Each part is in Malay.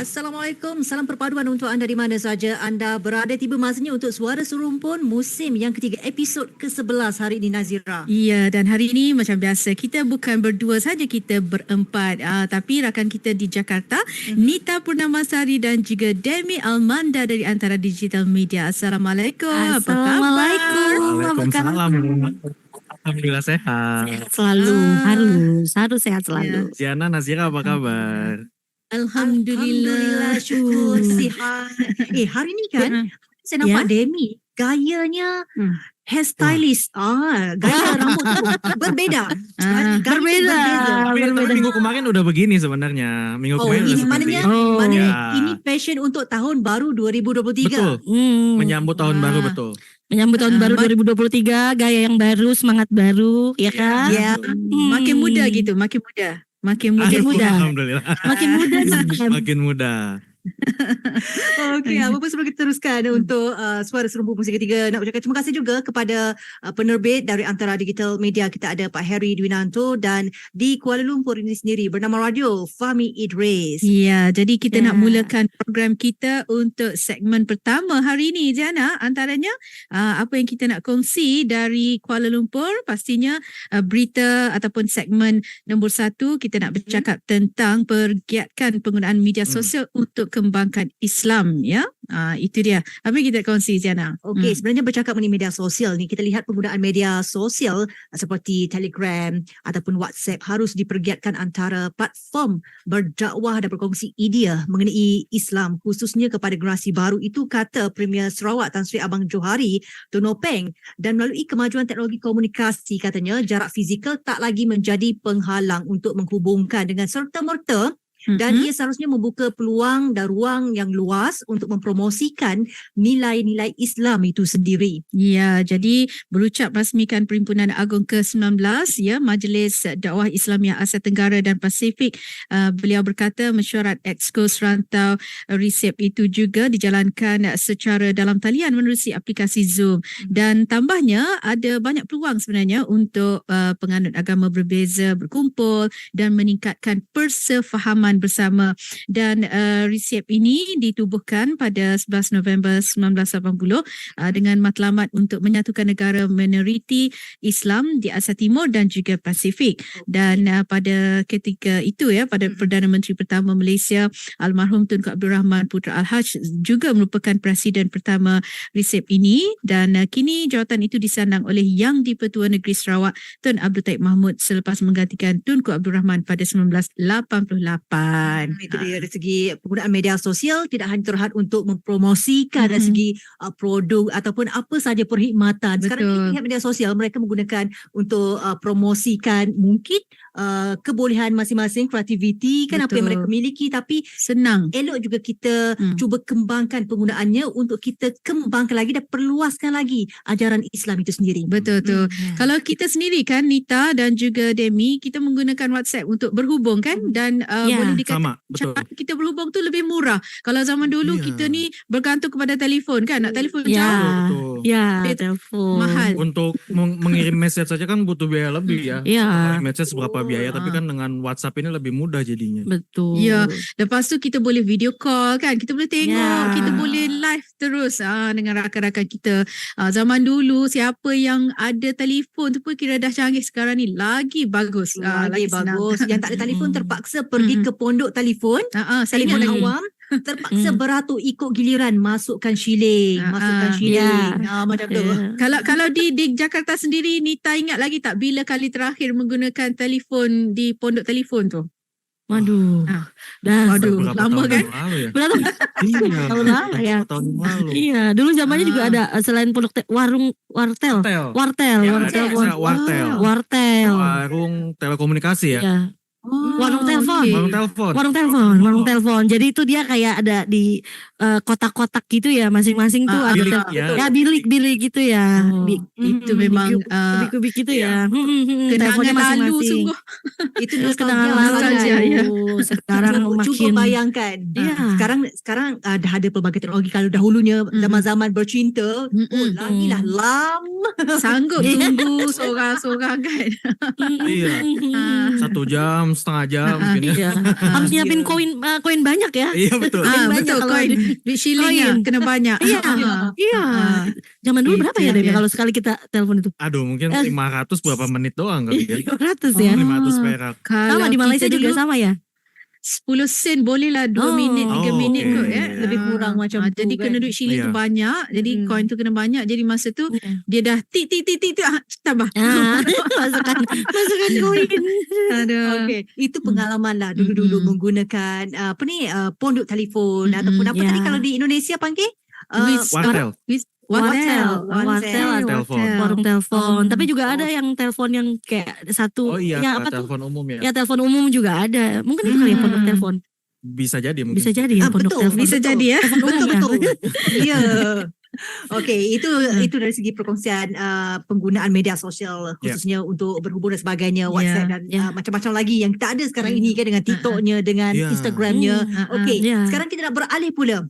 Assalamualaikum, salam perpaduan untuk anda di mana saja anda berada. Tiba masanya untuk Suara Serumpun musim yang ketiga, episod ke-11 hari ini, Nazira. Ya, dan hari ini macam biasa kita bukan berdua saja, kita berempat. Tapi rakan kita di Jakarta, Nita Purnamasari dan juga Demi Almanda dari Antara Digital Media. Assalamualaikum. Assalamualaikum. Waalaikumsalam. Alhamdulillah sehat. Selalu harus sehat selalu. Ziana, Nazira apa kabar? Alhamdulillah, syukur sihat. Hari ni kan saya nampak Demi gayanya hairstylist. Gaya rambut tu berbeza. Berbeza. Tapi minggu kemarin udah begini sebenarnya. Minggu kemarin Ini udah seperti maknanya Ya. ini fashion untuk tahun baru 2023. Betul. Menyambut tahun baru, betul. Menyambut tahun baru 2023, gaya yang baru, semangat baru, ya kan? Ya. Makin muda gitu, makin muda. Makin muda. Alhamdulillah. Makin muda. Makin muda. Okey, apa pun sebelum kita teruskan untuk Suara Serumpun musim ketiga, nak ucapkan terima kasih juga kepada penerbit dari Antara Digital Media. Kita ada Pak Harry Dwinanto, dan di Kuala Lumpur ini sendiri bernama radio Fahmi Idris. Ya, jadi kita nak mulakan program kita untuk segmen pertama hari ini, Jana. Antaranya apa yang kita nak kongsi dari Kuala Lumpur, pastinya berita ataupun segmen nombor 1, kita nak bercakap tentang pergiatkan penggunaan media sosial untuk kembangkan Islam, ya. Itu dia. Apa yang kita kongsi, Jana? Okey, sebenarnya bercakap mengenai media sosial ni, kita lihat penggunaan media sosial seperti Telegram ataupun WhatsApp harus dipergiatkan antara platform berdakwah dan berkongsi idea mengenai Islam, khususnya kepada generasi baru. Itu kata Premier Sarawak Tan Sri Abang Johari Tun Nopeng. Dan melalui kemajuan teknologi komunikasi, katanya jarak fizikal tak lagi menjadi penghalang untuk menghubungkan dengan serta-merta, dan ia seharusnya membuka peluang dan ruang yang luas untuk mempromosikan nilai-nilai Islam itu sendiri. Ya, jadi berucap rasmikan Perhimpunan Agung ke-19, ya, Majlis Dakwah Islamiyah Asia Tenggara dan Pasifik, beliau berkata mesyuarat Ekskos Rantau RISEP itu juga dijalankan secara dalam talian menerusi aplikasi Zoom, dan tambahnya ada banyak peluang sebenarnya untuk penganut agama berbeza berkumpul dan meningkatkan persefahaman bersama. Dan RISEP ini ditubuhkan pada 11 November 1980 dengan matlamat untuk menyatukan negara minoriti Islam di Asia Timur dan juga Pasifik. Dan pada ketika itu, ya, pada Perdana Menteri pertama Malaysia almarhum Tunku Abdul Rahman Putra Al-Haj juga merupakan presiden pertama RISEP ini, dan kini jawatan itu disandang oleh Yang di-Pertua Negeri Sarawak Tun Abdul Taib Mahmud selepas menggantikan Tunku Abdul Rahman pada 1988. Itu dia, dari segi penggunaan media sosial tidak hanya terhad untuk mempromosikan dari segi produk ataupun apa sahaja perkhidmatan. Sekarang kita lihat media sosial, mereka menggunakan untuk promosikan mungkin kebolehan masing-masing, kreativiti kan, apa yang mereka miliki, tapi senang. Elok juga kita cuba kembangkan penggunaannya untuk kita kembangkan lagi dan perluaskan lagi ajaran Islam itu sendiri. Betul. Kalau kita sendiri kan, Nita dan juga Demi, kita menggunakan WhatsApp untuk berhubung kan, dan boleh dikatakan cara kita berhubung tu lebih murah. Kalau zaman dulu kita ni bergantung kepada telefon kan, nak telefon jauh. Ya, telefon. Mahal. Untuk mengirim message saja kan butuh biaya lebih ya. Ya. Message berapa biaya, tapi kan dengan WhatsApp ini lebih mudah jadinya. Betul. Ya, lepas tu kita boleh video call kan, kita boleh tengok, kita boleh live terus dengan rakan-rakan kita. Zaman dulu siapa yang ada telefon tu pun kira dah canggih, sekarang ni lagi bagus. Lagi bagus. Yang tak ada telefon terpaksa pergi ke pondok telefon. Telefon awam terpaksa beratur ikut giliran masukkan shilling, macam tu. Kalau di Jakarta sendiri, Nita ingat lagi tak bila kali terakhir menggunakan telefon di pondok telefon tu? Waduh. Lama kan? Tahun lalu ya. Tahun lalu. Iya, dulu zamannya juga ada selain pondok wartel. Warung telekomunikasi ya. Iya. Warung telepon. Jadi itu dia kayak ada di kotak-kotak gitu ya, masing-masing tuh ada bilik, bilik gitu ya. Itu memang kubik-kubik gitu ya. Kenangan lalu sungguh. Itu kenangan nostalgia. Sekarang Cuba makin bayangkan. Sekarang dah ada pelbagai teknologi. Kalau dahulunya zaman-zaman bercinta, lagilah lama. Sanggup tunggu seorang-seorang kan. Iya. 1 jam setengah jam mungkin ya. Iya. Harus nyiapin koin banyak ya. Iya betul. Banyak Betul, kalau koin. Duit shilling ya, koin. kena banyak. Iya. Iya. Zaman dulu berapa Itu ya Dem dia. kalau sekali kita telepon itu? Aduh mungkin 500 berapa menit doang kali ya. 500 ya. 500 perak. Kalau Sama di Malaysia kita juga dulu sama ya. 10 sen boleh lah 2 Oh. minit 3 Oh, minit okey. kot ya. Lebih kurang macam tu Jadi kan. kena duit shilling tu Iya. banyak. Jadi koin tu kena banyak. Jadi masa tu Iya. dia dah tik tambah. Masukkan koin. Aduh. Okey, itu pengalaman lah dulu-dulu menggunakan pondok telefon ataupun apa tadi Ya. kalau di Indonesia panggil Wartel. Wartel. Telepon. Warung telepon. Oh. Tapi juga ada yang telepon yang kayak satu Oh iya, yang apa tuh? telepon umum ya. Ya telepon umum juga ada. Mungkin itu kali ya pondok telepon. Bisa jadi mungkin. Bisa jadi ya pondok betul, telepon. Bisa jadi ya. Telepon umum ya. betul. Ya. Okey, itu dari segi perkongsian penggunaan media sosial khususnya untuk berhubung dan sebagainya, WhatsApp dan macam-macam lagi yang kita ada sekarang ini kan dengan TikToknya, dengan Ya. Instagramnya. Okey, Ya. sekarang kita nak beralih pula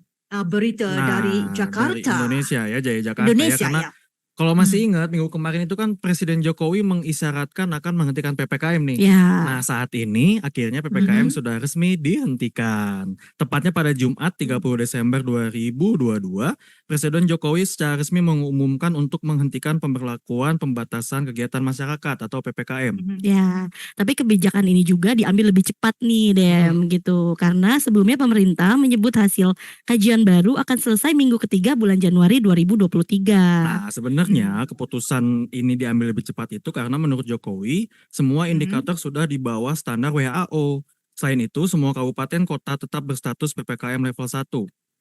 berita dari Jakarta. Dari Indonesia ya, Jaya Jakarta Indonesia, ya. Karena ya. kalau masih ingat minggu kemarin itu kan Presiden Jokowi mengisyaratkan akan menghentikan PPKM nih. Ya. Nah saat ini akhirnya PPKM sudah resmi dihentikan. Tepatnya pada Jumat 30 Desember 2022, Presiden Jokowi secara resmi mengumumkan untuk menghentikan pemberlakuan pembatasan kegiatan masyarakat atau PPKM. Ya, tapi kebijakan ini juga diambil lebih cepat nih Dem gitu. Karena sebelumnya pemerintah menyebut hasil kajian baru akan selesai minggu ketiga bulan Januari 2023. Nah sebenarnya keputusan ini diambil lebih cepat itu karena menurut Jokowi semua indikator sudah di bawah standar WHO. Selain itu semua kabupaten kota tetap berstatus PPKM level 1.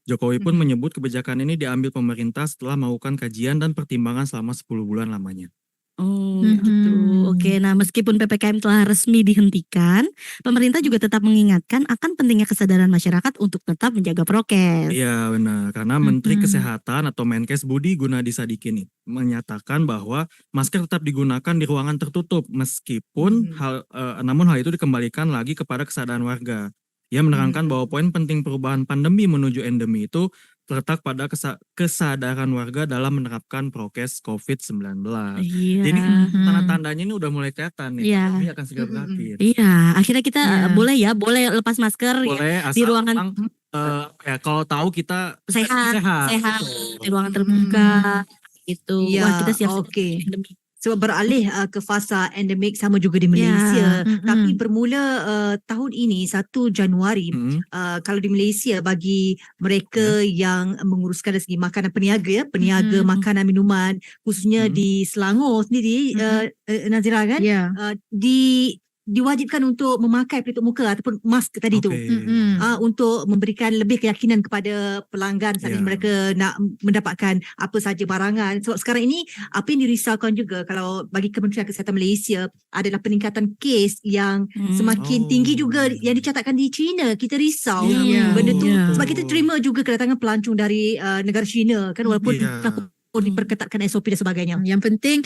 Jokowi pun menyebut kebijakan ini diambil pemerintah setelah melakukan kajian dan pertimbangan selama 10 bulan lamanya. Oh gitu. Oke, nah meskipun PPKM telah resmi dihentikan, pemerintah juga tetap mengingatkan akan pentingnya kesadaran masyarakat untuk tetap menjaga prokes. Iya benar, karena Menteri Kesehatan atau Menkes Budi Gunadi Sadikin menyatakan bahwa masker tetap digunakan di ruangan tertutup meskipun namun hal itu dikembalikan lagi kepada kesadaran warga. Ia menerangkan bahwa poin penting perubahan pandemi menuju endemi itu terletak pada kesadaran warga dalam menerapkan prokes COVID-19. Iya. Jadi tanda-tandanya ini udah mulai kelihatan nih, Iya. pandemi akan segera berakhir. Iya, akhirnya kita boleh lepas masker Boleh di asal ruangan memang, ya kalau tahu kita sehat, Betul. di ruangan terbuka gitu. Ya, Wah, kita siap-siap okey. pandemi. Sebab beralih ke fasa endemik sama juga di Malaysia. Tapi bermula tahun ini 1 Januari kalau di Malaysia bagi mereka yang menguruskan dari segi makanan peniaga peniaga makanan minuman khususnya di Selangor sendiri Nazira kan Ya. diwajibkan untuk memakai pelitup muka ataupun mask tadi tu untuk memberikan lebih keyakinan kepada pelanggan saat ini mereka nak mendapatkan apa saja barangan. Sebab sekarang ini apa yang dirisaukan juga kalau bagi Kementerian Kesihatan Malaysia adalah peningkatan kes yang semakin tinggi juga yang dicatatkan di China. Kita risau benda tu sebab kita terima juga kedatangan pelancong dari negara China kan walaupun diperketatkan SOP dan sebagainya. Yang penting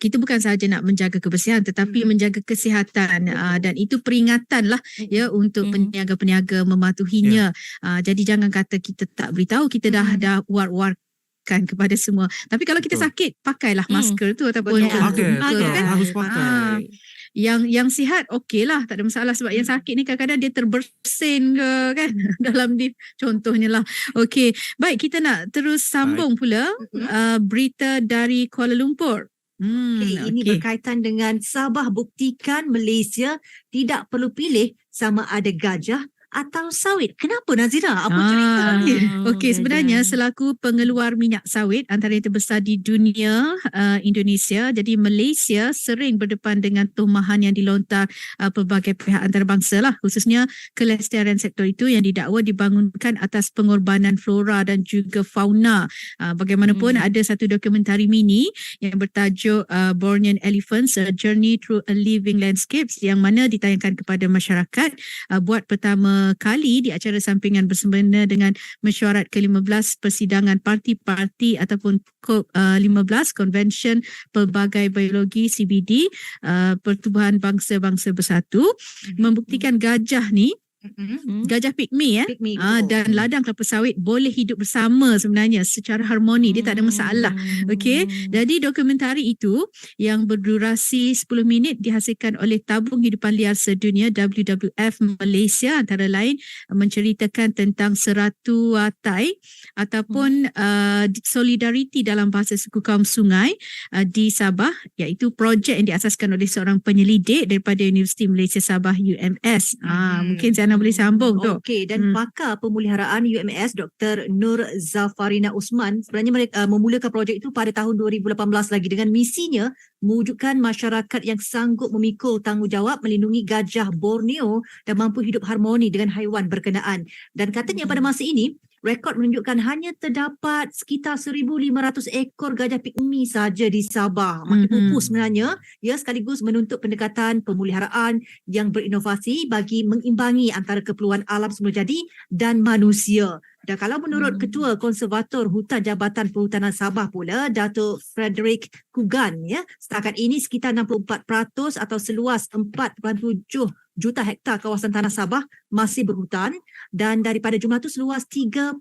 kita bukan sahaja nak menjaga kebersihan tetapi menjaga kesihatan dan itu peringatan lah ya untuk peniaga-peniaga mematuhinya. Jadi jangan kata kita tak beritahu, kita dah war-warkan kepada semua. Tapi kalau kita sakit pakailah masker tu ataupun Pakai, kan. harus pakai. Yang sihat okey lah, tak ada masalah sebab yang sakit ni kadang-kadang dia terbersin ke kan dalam ni contohnya lah. Okey, baik kita nak terus sambung pula berita dari Kuala Lumpur. Ini berkaitan dengan Sabah buktikan Malaysia tidak perlu pilih sama ada gajah atau sawit. Kenapa Nazira? Apa cerita ni? Okey, sebenarnya selaku pengeluar minyak sawit antara yang terbesar di dunia Indonesia, jadi Malaysia sering berdepan dengan tumahan yang dilontar pelbagai pihak antarabangsa lah, khususnya kelestarian sektor itu yang didakwa dibangunkan atas pengorbanan flora dan juga fauna. Bagaimanapun ada satu dokumentari mini yang bertajuk Bornean Elephants: A Journey Through a Living Landscapes yang mana ditayangkan kepada masyarakat buat pertama kali di acara sampingan bersempena dengan mesyuarat ke-15 persidangan parti-parti ataupun COP15 Convention Pelbagai Biologi CBD Pertubuhan Bangsa-Bangsa Bersatu membuktikan gajah ni Gajah pygmy Pygmy, betul. dan ladang kelapa sawit boleh hidup bersama sebenarnya secara harmoni, dia tak ada masalah. Okey, jadi dokumentari itu yang berdurasi 10 minit dihasilkan oleh Tabung Hidupan Liar Sedunia WWF Malaysia, antara lain menceritakan tentang seratuatai ataupun solidariti dalam bahasa suku kaum sungai di Sabah, iaitu projek yang diasaskan oleh seorang penyelidik daripada Universiti Malaysia Sabah UMS. Mungkin Zana boleh sambung tu. Okey, dan pakar pemeliharaan UMS Dr. Nur Zafarina Usman sebenarnya mereka memulakan projek itu pada tahun 2018 lagi dengan misinya mewujudkan masyarakat yang sanggup memikul tanggungjawab melindungi gajah Borneo dan mampu hidup harmoni dengan haiwan berkenaan. Dan katanya pada masa ini rekod menunjukkan hanya terdapat sekitar 1,500 ekor gajah pygmy saja di Sabah. Makin pupus sebenarnya, ya, sekaligus menuntut pendekatan pemeliharaan yang berinovasi bagi mengimbangi antara keperluan alam semula jadi dan manusia. Dan kalau menurut Ketua Konservator Hutan Jabatan Perhutanan Sabah pula, Dato' Frederick Kugan, ya, setakat ini sekitar 64% atau seluas 4.7 juta hektar kawasan tanah Sabah masih berhutan, dan daripada jumlah itu seluas 3.8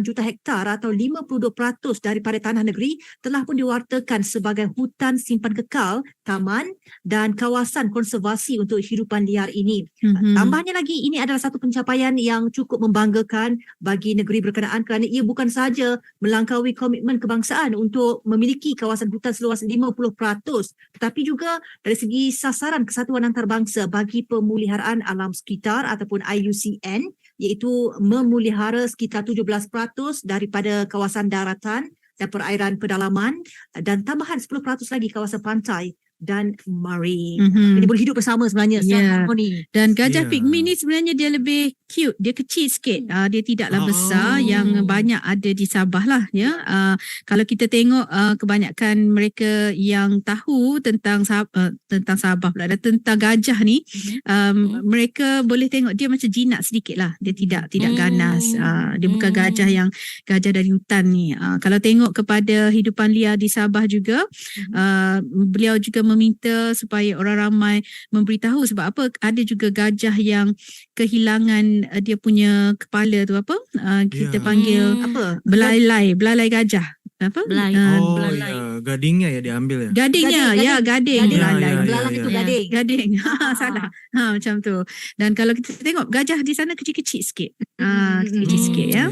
juta hektar atau 52% daripada tanah negeri telah pun diwartakan sebagai hutan simpan kekal, taman dan kawasan konservasi untuk hidupan liar ini. Tambahnya lagi, ini adalah satu pencapaian yang cukup membanggakan bagi negeri berkenaan kerana ia bukan sahaja melangkaui komitmen kebangsaan untuk memiliki kawasan hutan seluas 50%, tetapi juga dari segi sasaran kesatuan antarabangsa bagi pemuliharaan alam sekitar ataupun IUCN, iaitu memelihara sekitar 17% daripada kawasan daratan dan perairan pedalaman dan tambahan 10% lagi kawasan pantai dan marine. Jadi boleh hidup bersama sebenarnya secara harmoni. Dan gajah Ya. pygmy ni sebenarnya dia lebih cute, dia kecil sikit. Dia tidaklah besar yang banyak ada di Sabah lah, ya. Kalau kita tengok kebanyakan mereka yang tahu tentang Sabah pula, tentang gajah ni, mereka boleh tengok dia macam jinak sedikit lah. Dia tidak ganas. Dia bukan gajah dari hutan ni. Kalau tengok kepada hidupan liar di Sabah juga, beliau juga meminta supaya orang ramai memberitahu, sebab apa, ada juga gajah yang kehilangan dia punya kepala tu, apa kita panggil Apa? belalai gajah, apa Gadingnya ya diambil ya. gadingnya, gading. Belalai. Ya, Belalang ya, itu ya. gading. Gading. Salah. Macam tu. Dan kalau kita tengok gajah di sana kecil-kecil sikit. Kecil sikit, ya.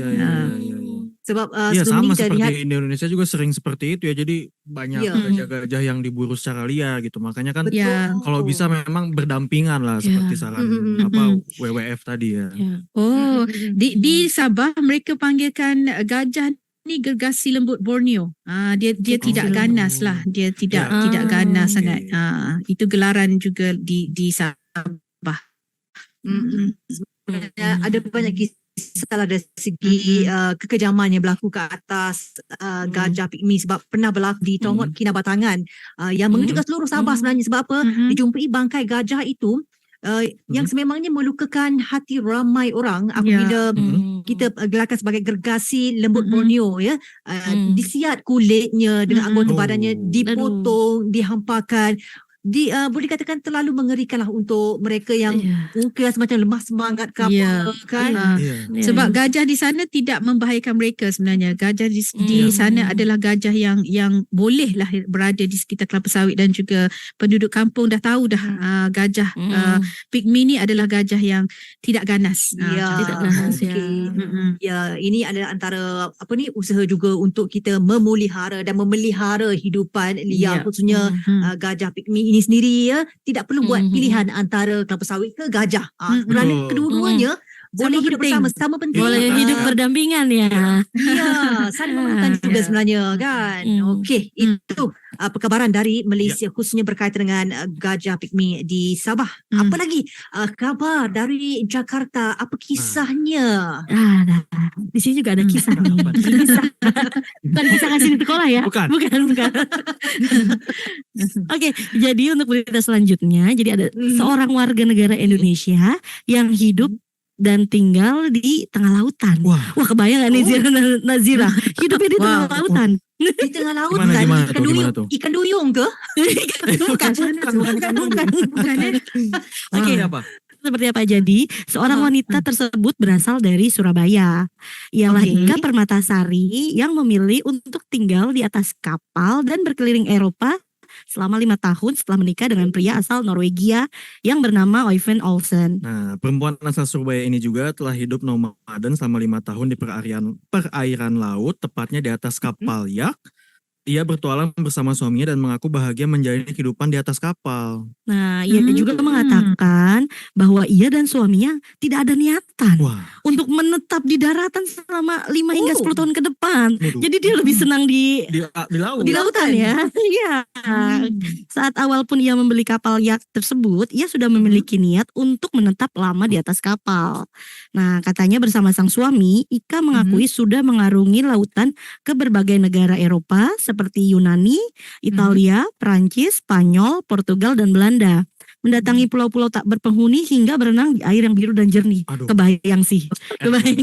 Sebab Ya, sebelum sama ni kita seperti lihat Indonesia juga sering seperti itu ya. Jadi banyak Ya. gajah-gajah yang diburu secara liar gitu. Makanya kan Ya. kalau bisa memang berdampingan lah seperti saran WWF tadi ya. Oh, di Sabah mereka panggilkan gajah ni gergasi lembut Borneo. Dia tidak ganas lah. Dia tidak ganas sangat. Itu gelaran juga di Sabah. sebenarnya ada banyak kisah lah dari segi kekejaman yang berlaku ke atas gajah pygmy, sebab pernah berlaku di Tonghot Kinabatangan yang mengejutkan seluruh Sabah sebenarnya. Sebab apa? Dijumpai bangkai gajah itu yang sememangnya melukakan hati ramai orang apabila kita gelarkan sebagai gergasi lembut Borneo, ya. Disiat kulitnya dengan anggota badannya dipotong, dihampakan. Boleh dikatakan terlalu mengerikan lah untuk mereka yang mungkin semacam lemah semangat ke apa, kan. Sebab gajah di sana tidak membahayakan mereka sebenarnya. Gajah di sana adalah gajah yang boleh lah berada di sekitar kelapa sawit, dan juga penduduk kampung dah tahu dah gajah pygmy ni adalah gajah yang tidak ganas. Tidak ganas, Ya, ini adalah antara usaha juga untuk kita memelihara hidupan liar, khususnya gajah pygmy ini sendiri, ya. Tidak perlu buat pilihan antara kelapa sawit ke gajah. Kerana kedua-duanya boleh hidup bersama, sama penting. Boleh hidup berdampingan, ya. Ya, saling memerlukan juga sebenarnya, kan. Okey, itu perkabaran dari Malaysia khususnya berkaitan dengan gajah pygmy di Sabah. Apa lagi kabar dari Jakarta? Apa kisahnya? Di sini juga ada kisah nih. Bukan kisah kasih di sekolah, ya? Bukan. Oke, jadi untuk berita selanjutnya, jadi ada seorang warga negara Indonesia yang hidup dan tinggal di tengah lautan. Wah, kebayang gak nih Nazira? Hidupnya di tengah lautan. Di tengah laut, Gimana kan? gimana tuh? Ikan duyung ke? Bukan. Oke, apa? seperti apa. Jadi seorang wanita tersebut berasal dari Surabaya. Ialah Oke. Ika Permatasari yang memilih untuk tinggal di atas kapal dan berkeliling Eropa selama 5 tahun setelah menikah dengan pria asal Norwegia yang bernama Øyvind Olsen. Nah, perempuan asal Surabaya ini juga telah hidup nomaden selama 5 tahun di perairan laut, tepatnya di atas kapal yak. Ia bertualang bersama suaminya dan mengaku bahagia menjalani kehidupan di atas kapal. Nah, ia juga mengatakan bahwa ia dan suaminya tidak ada niatan Wah, untuk menetap di daratan selama 5 hingga 10 tahun ke depan. waduh. Jadi dia lebih senang di Di laut. lautan ya. Iya. Saat awal pun ia membeli kapal yak tersebut, ia sudah memiliki niat untuk menetap lama di atas kapal. Nah, katanya bersama sang suami, Ika mengakui sudah mengarungi lautan ke berbagai negara Eropa seperti Yunani, Italia, Prancis, Spanyol, Portugal, dan Belanda. Mendatangi pulau-pulau tak berpenghuni hingga berenang di air yang biru dan jernih. Aduh. Kebayang sih.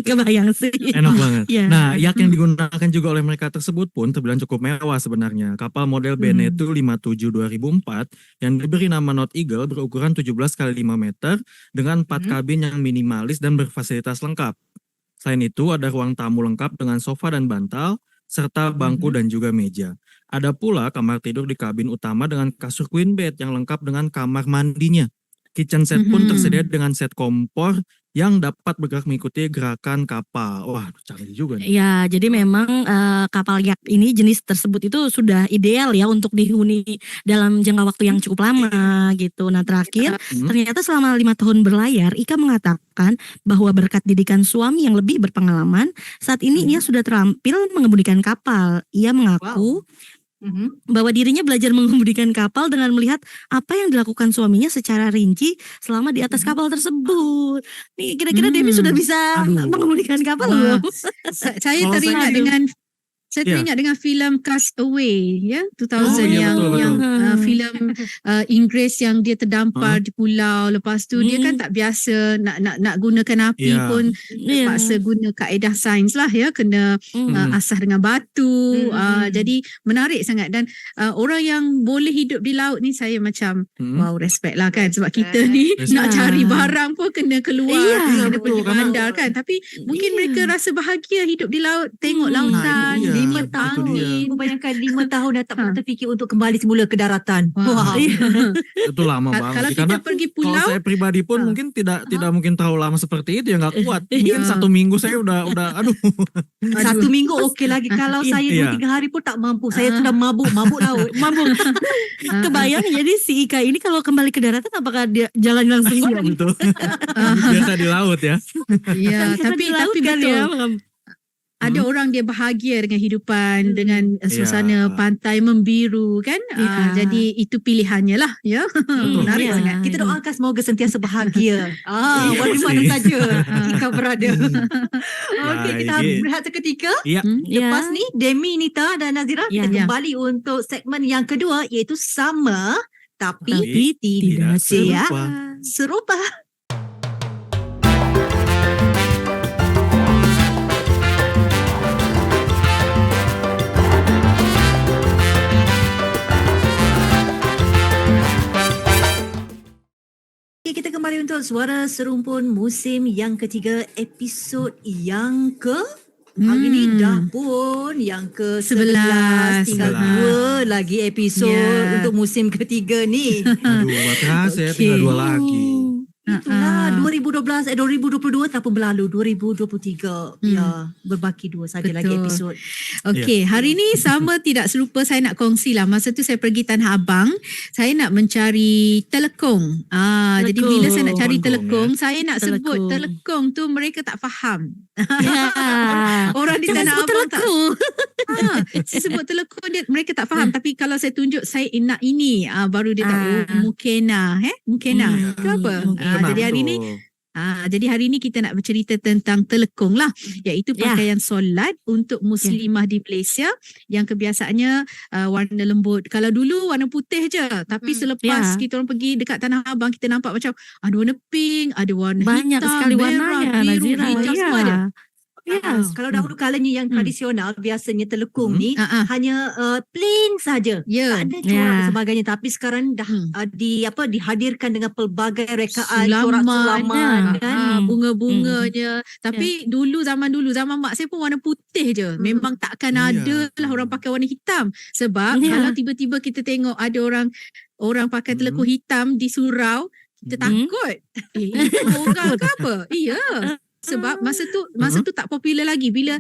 Kebayang sih. Enak banget. Iya. Nah, yak yang digunakan juga oleh mereka tersebut pun terbilang cukup mewah sebenarnya. Kapal model Benetu 57 2004 yang diberi nama Not Eagle berukuran 17 kali 5 meter dengan 4 kabin yang minimalis dan berfasilitas lengkap. Selain itu ada ruang tamu lengkap dengan sofa dan bantal serta bangku dan juga meja. Ada pula kamar tidur di kabin utama dengan kasur queen bed yang lengkap dengan kamar mandinya. Kitchen set pun tersedia dengan set kompor yang dapat bergerak mengikuti gerakan kapal. Wah, canggih juga nih. Ya, jadi memang kapal yak ini jenis tersebut itu sudah ideal ya untuk dihuni dalam jangka waktu yang cukup lama gitu. Nah, terakhir ternyata selama 5 tahun berlayar, Ika mengatakan bahwa berkat didikan suami yang lebih berpengalaman, saat ini ia sudah terampil mengemudikan kapal. Ia mengaku bahwa dirinya belajar mengemudikan kapal dengan melihat apa yang dilakukan suaminya secara rinci selama di atas kapal tersebut. Nih kira-kira Demi sudah bisa mengemudikan kapal Wah. belum? Saya Kalau teringat saya- dengan saya Ya. teringat dengan filem Castaway ya 2000 Oh, iya, yang betul, yang betul. filem Inggris yang dia terdampar di pulau, lepas tu dia kan tak biasa nak gunakan api Iya. pun terpaksa guna kaedah sains lah ya, kena asah dengan batu. Jadi menarik sangat dan orang yang boleh hidup di laut ni saya macam wow, respect lah kan, sebab kita ni Respect. nak cari barang pun kena keluar, Iya, kena betul, pergi karena- bandar kan, tapi mungkin mereka rasa bahagia hidup di laut, tengok Nah, lautan, itu dia. 5 Itu tahun. dia. Bayangkan 5 tahun dah tak pernah terfikir untuk kembali semula ke daratan. Wah. Itu lama banget. Kalau sih. Karena kita pergi kalau pulau, saya pribadi pun mungkin tidak mungkin terlalu lama seperti itu ya, nggak kuat. Mungkin 1 minggu saya udah aduh. 1 minggu okey lagi. Kalau saya Iya. 2-3 hari pun tak mampu. Saya sudah mabuk laut. Mabuk. Kebayang jadi si Ika ini kalau kembali ke daratan apakah dia jalan langsung? Iya betul. Biasa di laut ya. ya, Biasa tapi di laut kan betul. ya. Ada orang dia bahagia dengan hidupan, dengan suasana Ya. pantai membiru kan. Ya. Jadi itu pilihannya lah ya. Menarik Ya. sangat. Kita doakan semoga sentiasa bahagia. Walau mana saja Ika berada. Okey, kita Baik. berehat seketika. Iya. Lepas ni Demi, Nita dan Nazira Ya. kita kembali untuk segmen yang kedua iaitu sama tapi Tapi tidak serupa. serupa. Okay, kita kembali untuk Suara Serumpun musim yang ketiga, episod yang ke hari ni dah pun yang ke 11, tinggal 2 lagi episod Ya. untuk musim ketiga ni. Aduh, gak terasa ya, tinggal 2 lagi. Itulah 2022 tak pun berlalu, 2023 ya berbaki 2 saja lagi Betul. episod. Okey, hari ni sama tidak serupa, saya nak kongsi lah. Masa tu saya pergi Tanah Abang, saya nak mencari telekong. Jadi Telekong. bila saya nak cari Telekong, telekong, saya nak sebut Telekong. telekong tu mereka tak faham. Ya. Orang di Jangan Tanah sebut Abang tak telekong. saya sebut telekong dia mereka tak faham, tapi kalau saya tunjuk saya nak ini baru dia tahu mukena mukena itu apa. Benar, Jadi hari ni betul. jadi hari ni kita nak bercerita tentang telekong lah, iaitu Ya. pakaian solat untuk muslimah di Malaysia yang kebiasaannya warna lembut. Kalau dulu warna putih je, tapi selepas Ya. kita orang pergi dekat Tanah Abang, kita nampak macam ada warna pink, ada warna Banyak hitam, sekali merah, warnanya biru, Nazira. hijau, Ya. semua ada. Ya. Kalau dahulu kalanya yang tradisional biasanya telekung ni hanya plain saja. Ya. Tak ada corak dan Ya. sebagainya, tapi sekarang dah dihadirkan dengan pelbagai rekaan Sulaman, corak-sulaman kan. bunga-bunganya. Tapi zaman dulu zaman mak saya pun warna putih je. Memang takkan Iya. ada lah orang pakai warna hitam. Sebab Ya. kalau tiba-tiba kita tengok ada orang pakai telekung hitam di surau, kita takut. Itu orang ke apa? Iya. Sebab masa tu tak popular lagi. Bila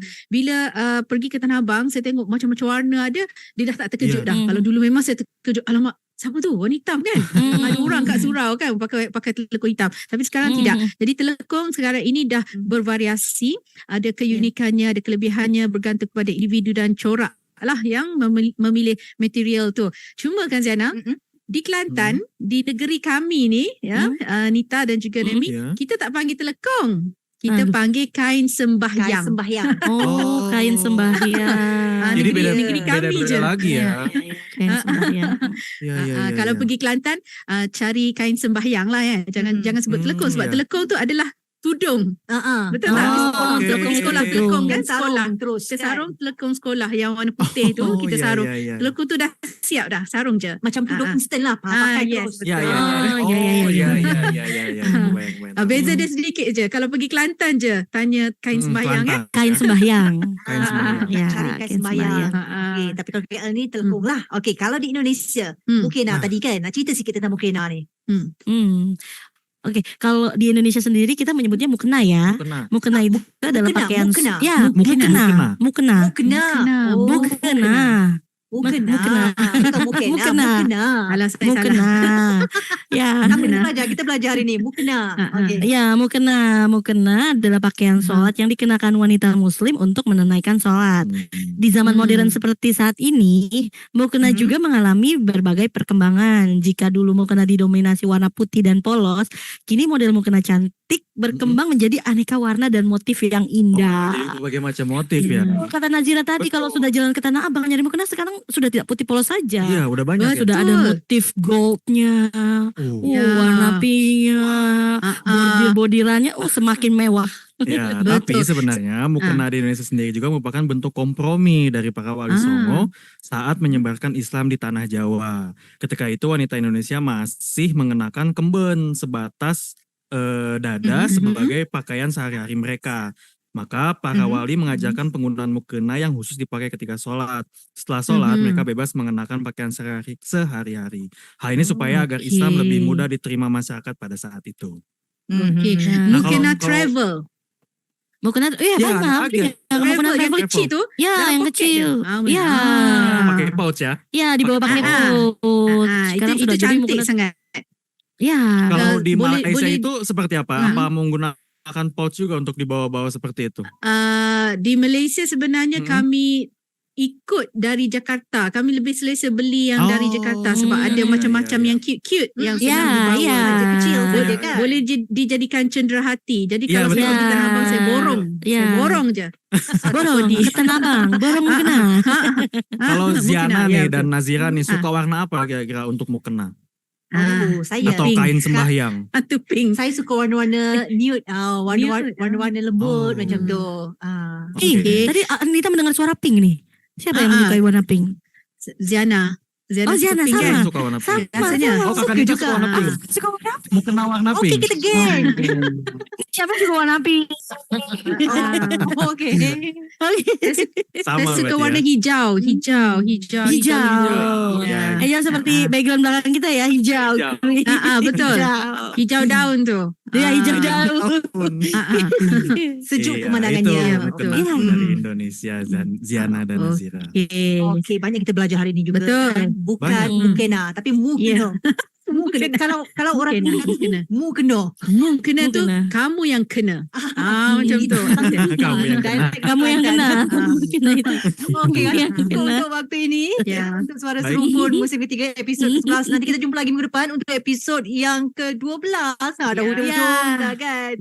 pergi ke Tanah Abang, saya tengok macam-macam warna ada, dia dah tak terkejut dah. Kalau dulu memang saya terkejut, alamak, siapa tu? Warna hitam kan? Ada orang kat surau kan pakai telekung hitam. Tapi sekarang tidak. Jadi telekung sekarang ini dah bervariasi, ada keunikannya, ada kelebihannya, bergantung kepada individu dan corak lah yang memilih material tu. Cuma kan Ziana, di Kelantan, di negeri kami ni, Nita dan juga Nemi, kita tak panggil telekung. Kita panggil kain sembahyang. Kain sembahyang. Oh, kain sembahyang. Jadi negeri kami beda-beda je. lagi ya. Kain sembahyang. Kalau pergi Kelantan, cari kain sembahyang lah ya. Jangan sebut telekung sebab telekung tu adalah tudung. Betul tak? Telekung sekolah, telekung kan sekolah. Terus Kita sarung telekung sekolah yang warna putih tu, kita sarung. Telekung tu dah siap dah, sarung je. macam tudung instant lah, pakai yes, terus. Ya. Beza dia sedikit je. Kalau pergi Kelantan je, tanya kain sembahyang kan. Kain sembahyang. Kain sembahyang. Ya, Cari kain sembahyang. Okay, tapi kalau KL ni telekung lah. Okay, kalau di Indonesia, mukena tadi kan, nak cerita sikit tentang mukena ni. Oke, kalau di Indonesia sendiri kita menyebutnya mukena ya. Mukena itu adalah pakaian. mukena. Ya, mukena. Mukena. Mukena. Bukan mukena. Alah saya salah. Mukena. Ya. Kita belajar hari ni. Mukena. Okay. Ya, mukena adalah pakaian sholat yang dikenakan wanita muslim untuk menunaikan sholat. Di zaman modern seperti saat ini, mukena juga mengalami berbagai perkembangan. Jika dulu mukena didominasi warna putih dan polos, kini model mukena cantik berkembang menjadi aneka warna dan motif yang indah. Jadi berbagai macam motif ya. Kata Nazira tadi, kalau sudah jalan ke Tanah Abang nyari mukena sekarang sudah tidak putih polos saja. Iya, udah banyak ya. Sudah ada motif goldnya, warna pinknya, bordirannya, semakin mewah. Ya, tapi sebenarnya mukena di Indonesia sendiri juga merupakan bentuk kompromi dari para wali songo saat menyebarkan Islam di tanah Jawa. Ketika itu wanita Indonesia masih mengenakan kemben sebatas dada sebagai pakaian sehari-hari mereka. Maka para wali mengajarkan penggunaan mukena yang khusus dipakai ketika sholat. Setelah sholat, mereka bebas mengenakan pakaian sehari-hari. Hal ini supaya agar Islam lebih mudah diterima masyarakat pada saat itu. Mukena travel. Mukena, banyak. Travel yang kecil tu. Ya, yang kecil. Ya. Pakai pouch ya. Ya, di bawah pakai pouch. Sekarang Itu sudah jadi cantik mukena. sangat. Ya. Kalau di boleh- Malaysia boleh- itu seperti apa? Apa menggunakan pouch juga untuk dibawa-bawa seperti itu? Di Malaysia sebenarnya kami ikut dari Jakarta. Kami lebih selesa beli yang dari Jakarta sebab ada macam-macam yang cute-cute yang senang dibawa. Dia kecil saja kan. Boleh dijadikan cenderahati. Jadi Ya, kalau saya betul. pergi Tanah Abang, saya borong. Ya. Saya borong je. Borong ke Tanah Abang, borong mukena. Kalau Ziana Mukena, nih ya, dan Nazira nih suka warna apa kira-kira untuk mukena? Saya Atau kain sembahyang? Atau pink. Saya suka warna-warna nude, warna-warna lembut Oh. macam tu. Tadi Anita mendengar suara pink nih. Siapa yang menyukai warna pink? Ziana. Oh, suka Ziana, pink sama. kan? Saya suka warna pink. Rasanya. Oh, kakak Nita suka warna pink. Suka warna pink. Mukena warna Okey, pink. kita geng. Siapa juga warna pink? Okey. Sama Saya suka berarti warna ya. hijau. Hijau. Ya. Yang seperti background belakang kita ya, hijau. Betul. Hijau daun tu. Ya, hijau daun. Sejuk Iya, pemandangannya. Itu Betul. mukena dari Indonesia, Ziana dan Nazira. Okey, banyak kita belajar hari ni juga. Betul. Bukan Banyak. mukena, tapi mukena. Mukena. Kalau orang Mukena. mukena. Kena tu Mukena. kamu yang kena. Macam tu. Kamu yang kena. Kamu yang kena. Kena itu. Okey, Kamu yang kena. untuk waktu ini Ya. untuk Suara Baik. Serumpun musim ketiga episod 11. Nanti kita jumpa lagi minggu depan untuk episod yang ke-12. Dah hujung-hujung dah kan.